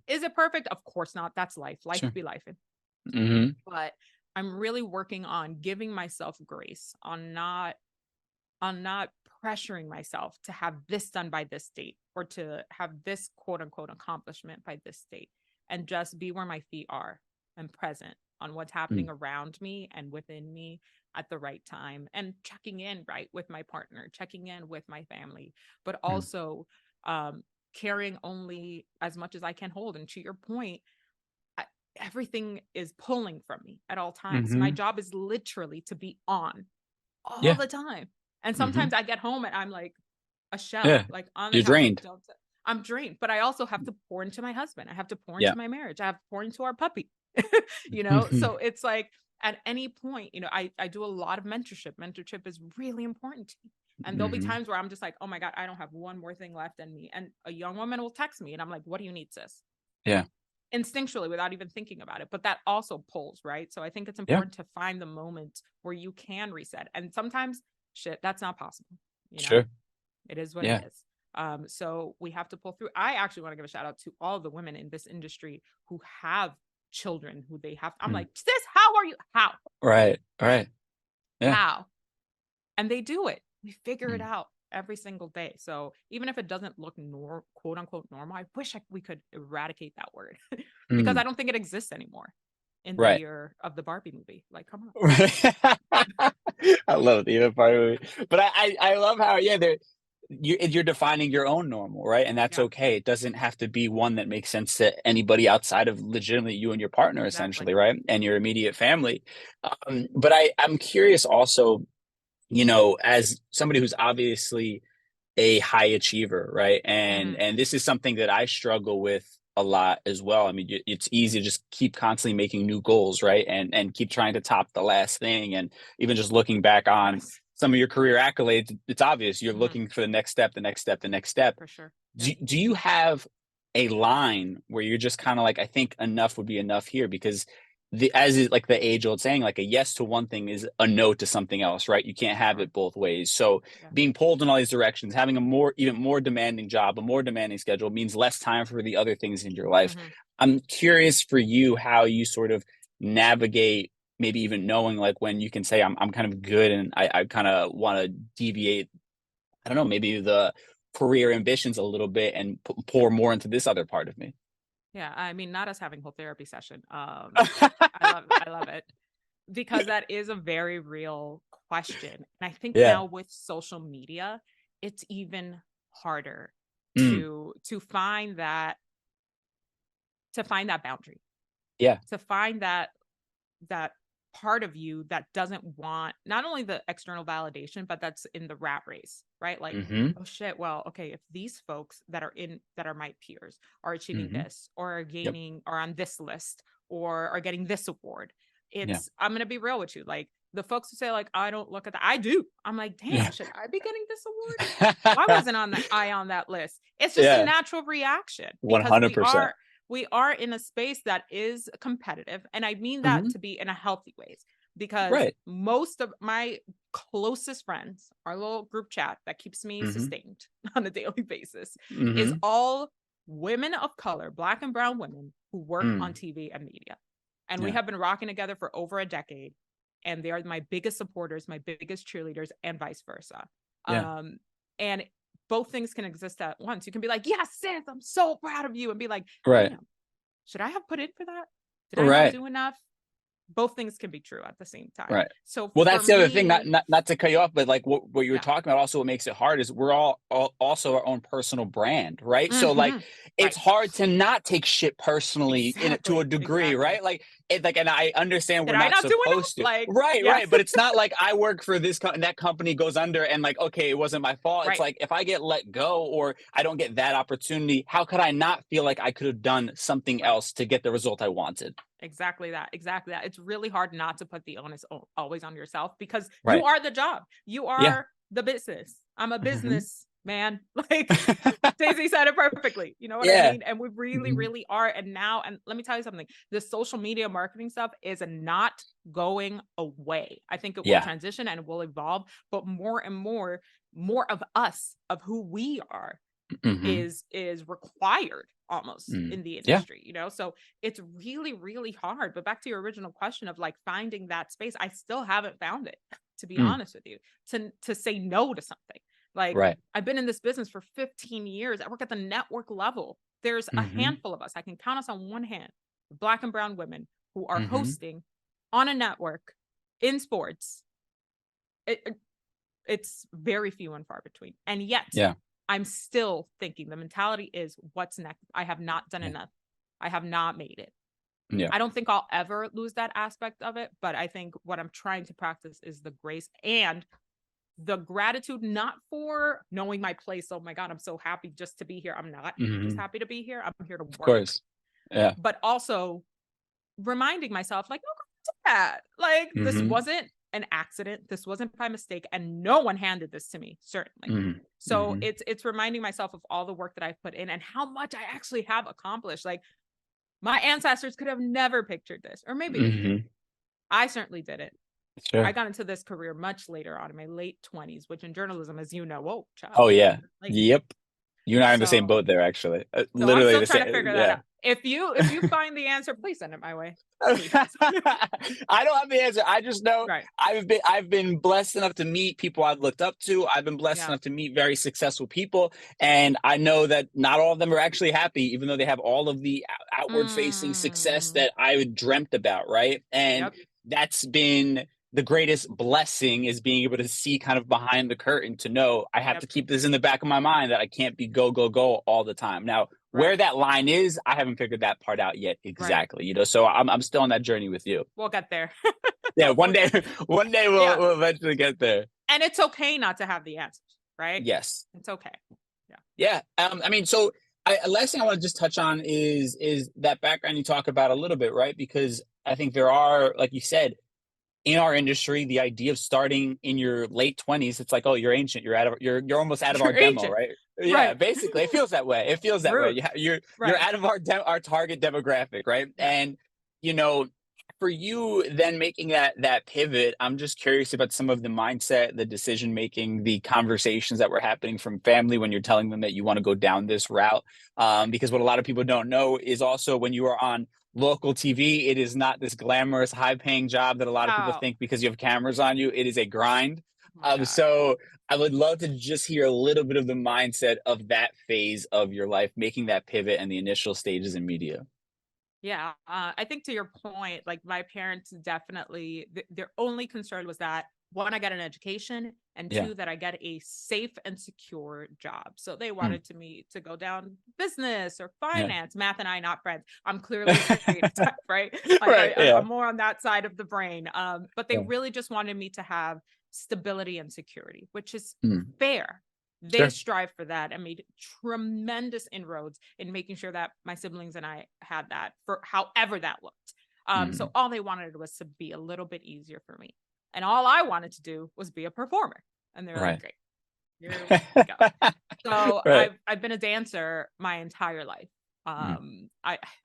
is it perfect? Of course not. That's life. Life be life. But I'm really working on giving myself grace, on not pressuring myself to have this done by this date or to have this quote unquote accomplishment by this date, and just be where my feet are and present on what's happening around me and within me at the right time, and checking in right with my partner, checking in with my family, but also carrying only as much as I can hold. And to your point, everything is pulling from me at all times. My job is literally to be on all the time. And sometimes I get home and I'm like a shell, like on the You're couch, like, drained. I'm drained, but I also have to pour into my husband. I have to pour into my marriage. I have to pour into our puppy, you know? So it's like at any point, you know, I do a lot of mentorship. Mentorship is really important to me. And there'll be times where I'm just like, oh my God, I don't have one more thing left in me. And a young woman will text me and I'm like, what do you need, sis? Yeah. Instinctually, without even thinking about it. But that also pulls, right? So I think it's important to find the moment where you can reset. And sometimes shit, that's not possible. You know? Sure. It is what it is. So we have to pull through. I actually want to give a shout out to all the women in this industry who have children who they have. I'm like, sis, how are you? How? Right. Yeah. How? And they do it. We figure it out every single day. So even if it doesn't look quote unquote normal, I wish we could eradicate that word because I don't think it exists anymore in the year of the Barbie movie. Like, come on. I love the Barbie movie, but I love how you're defining your own normal, right? And that's okay. It doesn't have to be one that makes sense to anybody outside of legitimately you and your partner, essentially, right? And your immediate family. But I'm curious also, you know, as somebody who's obviously a high achiever, right? And this is something that I struggle with a lot as well. I mean, it's easy to just keep constantly making new goals, right? And keep trying to top the last thing. And even just looking back on some of your career accolades, it's obvious you're looking for the next step, the next step, the next step. For sure. Do you have a line where you're just kind of like, I think enough would be enough here? Because as is like the age old saying, like a yes to one thing is a no to something else, right? You can't have it both ways. So being pulled in all these directions, having even more demanding job, a more demanding schedule means less time for the other things in your life. I'm curious for you, how you sort of navigate, maybe even knowing like when you can say, I'm kind of good and I kind of want to deviate, I don't know, maybe the career ambitions a little bit and pour more into this other part of me. Yeah, I mean, not us having a whole therapy session. I love it, because that is a very real question. And I think now with social media, it's even harder to find that boundary. Yeah. To find that part of you that doesn't want not only the external validation, but that's in the rat race, right? Like, oh shit, well, okay, if these folks that are my peers are achieving this or are gaining or on this list or are getting this award, I'm gonna be real with you. Like the folks who say like, I don't look at that, I do. I'm like, damn, should I be getting this award? I wasn't on that list. It's just a natural reaction. 100%. We are in a space that is competitive. And I mean that to be in a healthy ways, because most of my closest friends, our little group chat that keeps me sustained on a daily basis, is all women of color, Black and brown women who work on TV and media. And we have been rocking together for over a decade. And they are my biggest supporters, my biggest cheerleaders, and vice versa. And both things can exist at once. You can be like, yes, sis, I'm so proud of you. And be like, should I have put in for that? Did I not do enough? Both things can be true at the same time. Right. So well, that's the other thing, not to cut you off, but like what you were talking about, also what makes it hard is we're all also our own personal brand, right? So like it's hard to not take shit personally to a degree, right? Like and I understand we're not supposed to. Like, right. But it's not like I work for this and that company goes under and like, okay, it wasn't my fault. It's like if I get let go or I don't get that opportunity, how could I not feel like I could have done something else to get the result I wanted? Exactly that. It's really hard not to put the onus always on yourself, because you are the job. You are the business. I'm a business man. Like Daisy said it perfectly. You know what I mean? And we really, really are. And now, and let me tell you something, the social media marketing stuff is not going away. I think it will transition and it will evolve, but more and more of us, of who we are, is required almost in the industry, you know? So it's really, really hard. But back to your original question of like finding that space, I still haven't found it, to be honest with you, to say no to something. Like I've been in this business for 15 years. I work at the network level. There's a handful of us. I can count us on one hand, Black and brown women who are hosting on a network in sports. It's very few and far between. And yet I'm still thinking the mentality is what's next? I have not done enough. I have not made it. I don't think I'll ever lose that aspect of it, but I think what I'm trying to practice is the grace and the gratitude, not for knowing my place. Oh my God, I'm so happy just to be here. I'm not just happy to be here. I'm here to work. Of course. Yeah. But also reminding myself, like, no, that. Like, this wasn't an accident. This wasn't by mistake. And no one handed this to me, certainly. So it's reminding myself of all the work that I've put in and how much I actually have accomplished. Like, my ancestors could have never pictured this, or maybe they did. I certainly did it. Sure. I got into this career much later on, in my late 20s, which in journalism, as you know, whoa, child. Oh yeah, like, yep. You and I are in the same boat there, actually. Literally, I'm still trying to figure that out. If you find the answer, please send it my way. I don't have the answer. I just know I've been blessed enough to meet people I've looked up to. I've been blessed enough to meet very successful people, and I know that not all of them are actually happy, even though they have all of the outward-facing success that I dreamt about, right? And that's been the greatest blessing, is being able to see kind of behind the curtain, to know I have to keep this in the back of my mind, that I can't be go all the time. Now, where that line is, I haven't figured that part out yet exactly, you know, so I'm still on that journey with you. We'll get there. One day we'll eventually get there. And it's okay not to have the answers, right? Yes. It's okay. I mean, so last thing I want to just touch on is that background you talk about a little bit, right? Because I think there are, like you said, in our industry, the idea of starting in your late 20s, it's like, oh, you're ancient. You're almost out of our demo, right? Yeah, basically, it feels that way. It feels that way. You're out of our target demographic, right? And you know, for you then making that pivot, I'm just curious about some of the mindset, the decision making, the conversations that were happening from family when you're telling them that you want to go down this route. Because what a lot of people don't know is also, when you are on local TV, it is not this glamorous, high-paying job that a lot of people think because you have cameras on you. It is a grind. So I would love to just hear a little bit of the mindset of that phase of your life, making that pivot and the initial stages in media. Yeah, I think to your point, like, my parents definitely, their only concern was that, one, I got an education, and two, that I get a safe and secure job. So they wanted me to go down business or finance. Math and I, not friends. I'm clearly a creative type, right? Like, I'm more on that side of the brain. But they really just wanted me to have stability and security, which is fair. They strive for that and made tremendous inroads in making sure that my siblings and I had that, for however that looked. So all they wanted was to be a little bit easier for me. And all I wanted to do was be a performer. And they were like, great, here we go. So I've been a dancer my entire life. I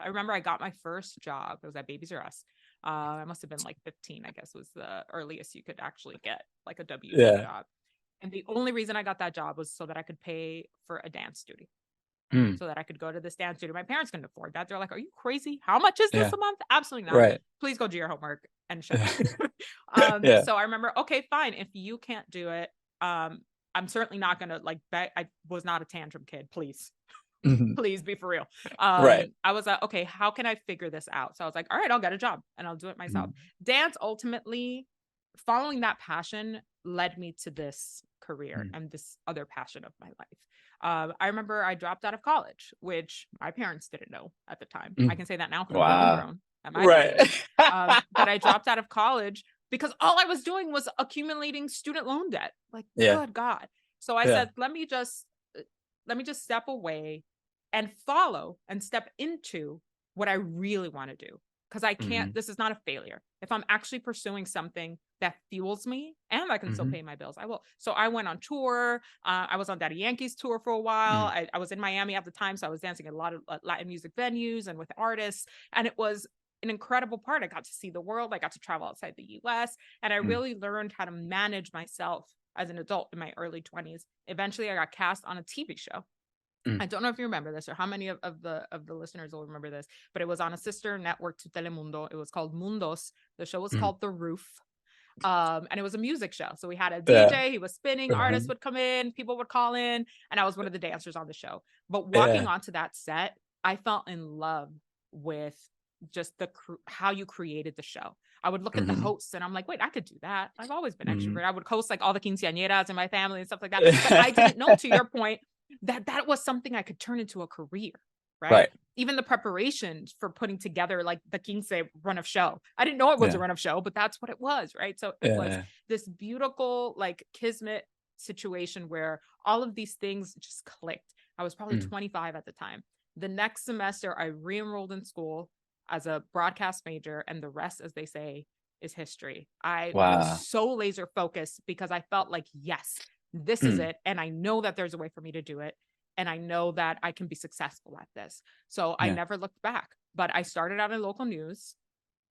remember I got my first job. It was at Babies R Us. I must have been like 15, I guess, was the earliest you could actually get like a W2 job. And the only reason I got that job was so that I could pay for a dance studio. So that I could go to this dance studio. My parents couldn't afford that. They're like, are you crazy? How much is this a month? Absolutely not. Please go do your homework and shut up. So I remember, okay, fine. If you can't do it, I'm certainly not going to I was not a tantrum kid. Please. Please be for real. I was like, okay, how can I figure this out? So I was like, all right, I'll get a job and I'll do it myself. Dance, ultimately, following that passion led me to this career and this other passion of my life. I remember I dropped out of college, which my parents didn't know at the time. I can say that now because I'm grown at my age. But I dropped out of college because all I was doing was accumulating student loan debt. Like, good God. So I said, let me just step away and follow and step into what I really want to do. Because I can't, this is not a failure. If I'm actually pursuing something that fuels me and I can still pay my bills, I will. So I went on tour. I was on Daddy Yankee's tour for a while. I was in Miami at the time. So I was dancing at a lot of Latin music venues and with artists. And it was an incredible part. I got to see the world. I got to travel outside the US. And I really learned how to manage myself as an adult in my early 20s. Eventually I got cast on a TV show. I don't know if you remember this or how many of the listeners will remember this, but it was on a sister network to Telemundo. It was called Mundos. The show was called The Roof. And it was a music show. So we had a DJ, he was spinning, artists would come in, people would call in, and I was one of the dancers on the show. But walking onto that set, I fell in love with just how you created the show. I would look at the hosts and I'm like, wait, I could do that. I've always been extrovert. I would host like all the quinceañeras in my family and stuff like that. But I didn't know, to your point, that was something I could turn into a career, right? Even the preparation for putting together like the quince run of show. I didn't know it was a run of show, but that's what it was, right? So it was this beautiful like kismet situation where all of these things just clicked. I was probably 25 at the time. The next semester, I re-enrolled in school as a broadcast major, and the rest, as they say, is history. I was so laser focused because I felt like, yes, this is it. And I know that there's a way for me to do it. And I know that I can be successful at this. So I never looked back, but I started out in local news.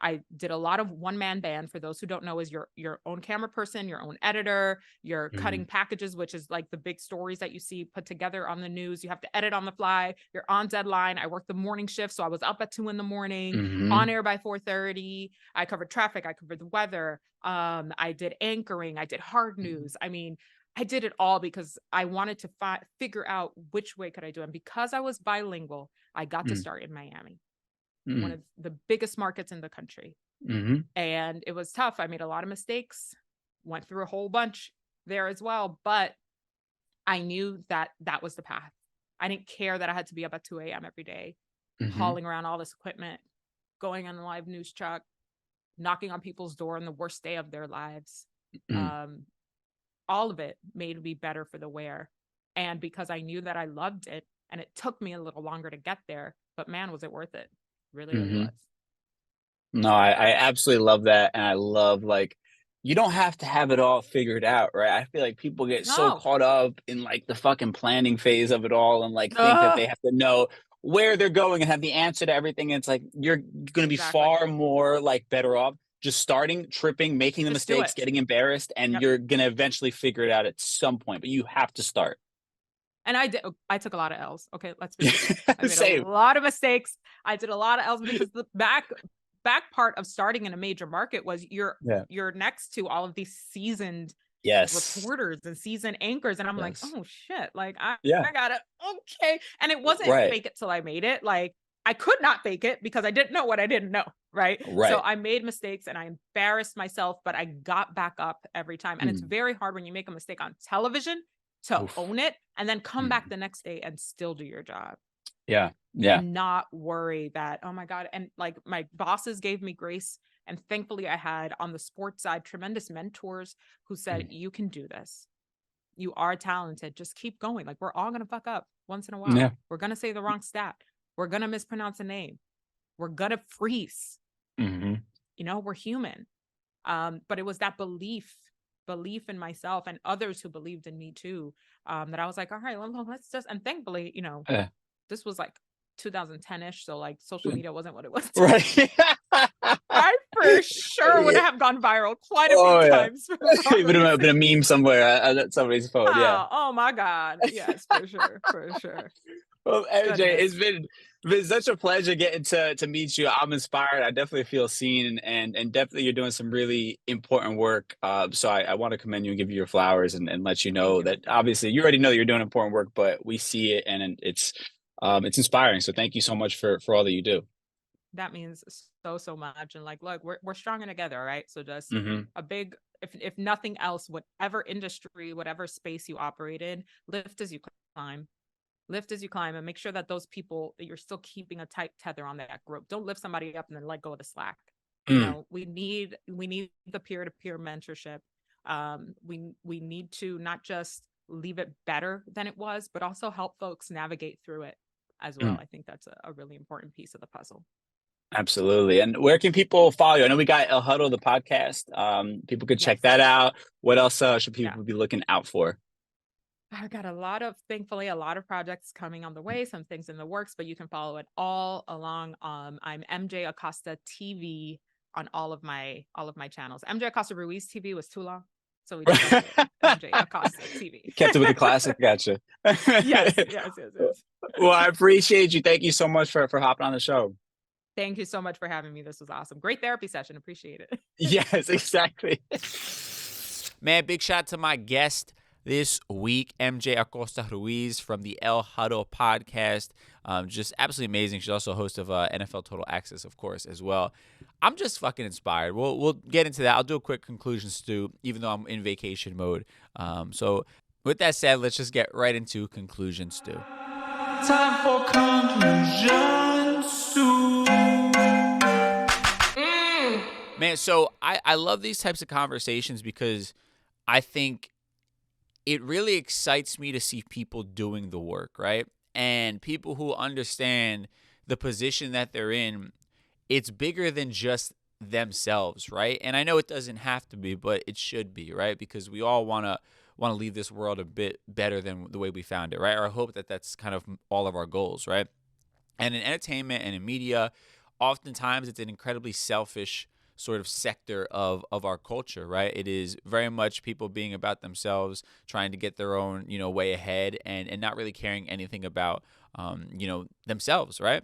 I did a lot of one-man band. For those who don't know, is your own camera person, your own editor, you're cutting packages, which is like the big stories that you see put together on the news. You have to edit on the fly. You're on deadline. I worked the morning shift. So I was up at 2 a.m, on air by 4:30. I covered traffic. I covered the weather. I did anchoring. I did hard news. I mean, I did it all because I wanted to figure out which way could I do it. And because I was bilingual, I got to start in Miami, one of the biggest markets in the country. And it was tough. I made a lot of mistakes, went through a whole bunch there as well. But I knew that that was the path. I didn't care that I had to be up at 2 a.m. every day, hauling around all this equipment, going on a live news truck, knocking on people's door on the worst day of their lives. All of it made me better for the wear. And because I knew that I loved it, and it took me a little longer to get there, but man, was it worth it? Really, really was. No, I absolutely love that. And I love, like, you don't have to have it all figured out, right? I feel like people get so caught up in like the fucking planning phase of it all and like think that they have to know where they're going and have the answer to everything. And it's like, you're going to be far more like better off just starting, tripping, making the mistakes, getting embarrassed, and you're going to eventually figure it out at some point, but you have to start. And I did. I took a lot of L's. Okay, let's be honest. I made a lot of mistakes. I did a lot of L's because the back part of starting in a major market was you're next to all of these seasoned reporters and seasoned anchors, and I'm like, oh shit, like I got it. Okay, and it wasn't fake it till I made it. Like I could not fake it because I didn't know what I didn't know. Right. So I made mistakes and I embarrassed myself, but I got back up every time. And it's very hard when you make a mistake on television to own it and then come back the next day and still do your job. And not worry that, oh my God. And like my bosses gave me grace. And thankfully I had on the sports side, tremendous mentors who said, you can do this. You are talented. Just keep going. Like we're all going to fuck up once in a while. We're going to say the wrong stat. We're going to mispronounce a name. We're going to freeze. You know, we're human. But it was that belief in myself and others who believed in me too, that I was like, all right, let's just, and thankfully, you know, this was like 2010-ish. So like social media wasn't what it was. I for sure would have gone viral quite a few times. It would have been a meme somewhere at somebody's phone. Oh my God. Yes, for sure. Well, MJ, it's been such a pleasure getting to meet you. I'm inspired. I definitely feel seen, and definitely you're doing some really important work. So I want to commend you and give you your flowers and let you know that obviously you already know that you're doing important work, but we see it and it's inspiring. So thank you so much for all that you do. That means so much. And like, look, we're stronger together, right? So just a big, if nothing else, whatever industry, whatever space you operate in, lift as you climb. Lift as you climb and make sure that those people that you're still keeping a tight tether on that group. Don't lift somebody up and then let go of the slack. You know, we need the peer-to-peer mentorship. We need to not just leave it better than it was, but also help folks navigate through it as well. I think that's a really important piece of the puzzle. Absolutely. And where can people follow you? I know we got El Huddle, the podcast. People could check Yes. that out. What else should Yeah. people be looking out for? I've got thankfully, a lot of projects coming on the way, some things in the works, but you can follow it all along. I'm MJ Acosta TV on all of my channels. MJ Acosta-Ruiz TV was too long, so we just went with MJ Acosta TV. Kept it with the classic. Gotcha. Yes. Well, I appreciate you. Thank you so much for hopping on the show. Thank you so much for having me. This was awesome. Great therapy session. Appreciate it. Yes, exactly. Man, big shout out to my guest this week, MJ Acosta-Ruiz from the El Huddle podcast. Just absolutely amazing. She's also a host of NFL Total Access, of course, as well. I'm just fucking inspired. We'll get into that. I'll do a quick conclusion, Stu, even though I'm in vacation mode. So with that said, let's just get right into conclusion, Stu. Time for conclusion, Stu. Man, so I love these types of conversations because I think it really excites me to see people doing the work, right? And people who understand the position that they're in, it's bigger than just themselves, right? And I know it doesn't have to be, but it should be, right? Because we all want to leave this world a bit better than the way we found it, right? Or I hope that that's kind of all of our goals, right? And in entertainment and in media, oftentimes it's an incredibly selfish sort of sector of our culture, right? It is very much people being about themselves, trying to get their own, way ahead and not really caring anything about, themselves, right?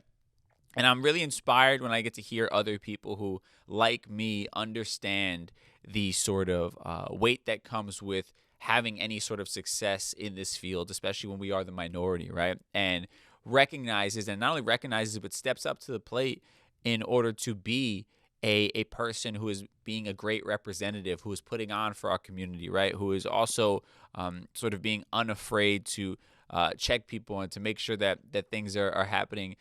And I'm really inspired when I get to hear other people who, like me, understand the sort of weight that comes with having any sort of success in this field, especially when we are the minority, right? And recognizes, and not only recognizes, but steps up to the plate in order to be a person who is being a great representative, who is putting on for our community, right? Who is also sort of being unafraid to check people and to make sure that things are happening,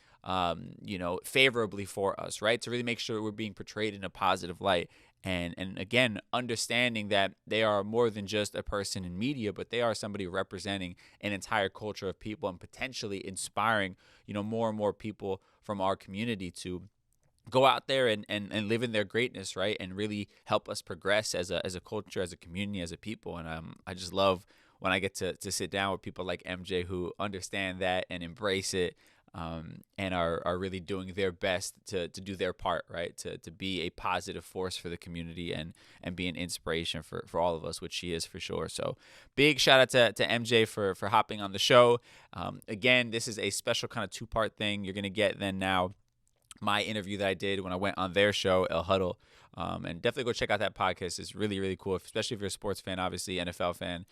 favorably for us, right? To really make sure we're being portrayed in a positive light. And again, understanding that they are more than just a person in media, but they are somebody representing an entire culture of people and potentially inspiring, more and more people from our community to go out there and live in their greatness, right? And really help us progress as a culture, as a community, as a people. And I just love when I get to sit down with people like MJ who understand that and embrace it, and are really doing their best to do their part, right? To be a positive force for the community and be an inspiration for all of us, which she is for sure. So big shout out to MJ for hopping on the show. Again, this is a special kind of two-part thing. You're going to get then now my interview that I did when I went on their show, El Huddle. And definitely go check out that podcast. It's really, really cool, especially if you're a sports fan, obviously, NFL fan.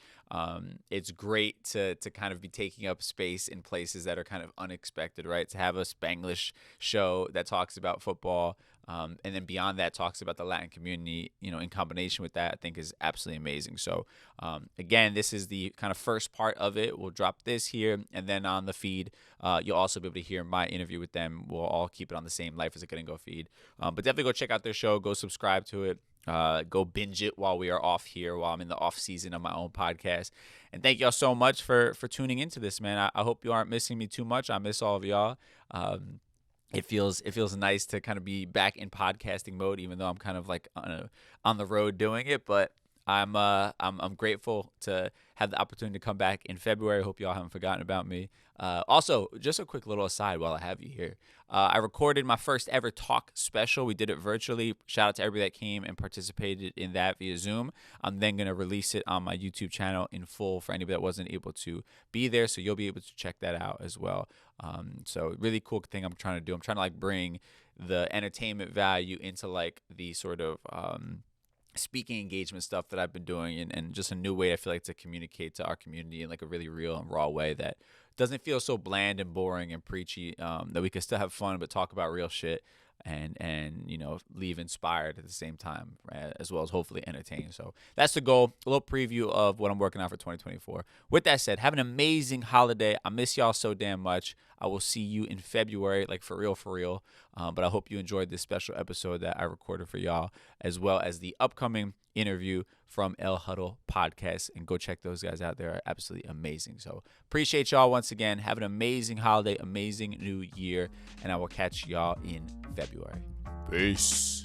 It's great to kind of be taking up space in places that are kind of unexpected, right? To have a Spanglish show that talks about football, and then beyond that talks about the Latin community, in combination with that, I think is absolutely amazing. So again, this is the kind of first part of it. We'll drop this here, and then on the feed, you'll also be able to hear my interview with them. We'll all keep it on the same Life as a Gringo feed. But definitely go check out their show. Go subscribe to it. Go binge it while we are off here, while I'm in the off season of my own podcast. And thank y'all so much for tuning into this, man. I hope you aren't missing me too much. I miss all of y'all. It feels nice to kind of be back in podcasting mode, even though I'm kind of like on the road doing it. But I'm grateful to have the opportunity to come back in February. I hope y'all haven't forgotten about me. Also, just a quick little aside while I have you here. I recorded my first ever talk special. We did it virtually. Shout out to everybody that came and participated in that via Zoom. I'm then going to release it on my YouTube channel in full for anybody that wasn't able to be there. So you'll be able to check that out as well. So really cool thing I'm trying to do. I'm trying to like bring the entertainment value into like the sort of speaking engagement stuff that I've been doing, and just a new way I feel like to communicate to our community in like a really real and raw way that doesn't feel so bland and boring and preachy, that we can still have fun but talk about real shit and leave inspired at the same time, right? As well as hopefully entertain. So that's the goal. A little preview of what I'm working on for 2024. With that said, have an amazing holiday. I miss y'all so damn much. I will see you in February, like for real. But I hope you enjoyed this special episode that I recorded for y'all, as well as the upcoming interview from El Huddle podcast. And go check those guys out. They're absolutely amazing. So appreciate y'all once again. Have an amazing holiday, amazing new year. And I will catch y'all in February. Peace.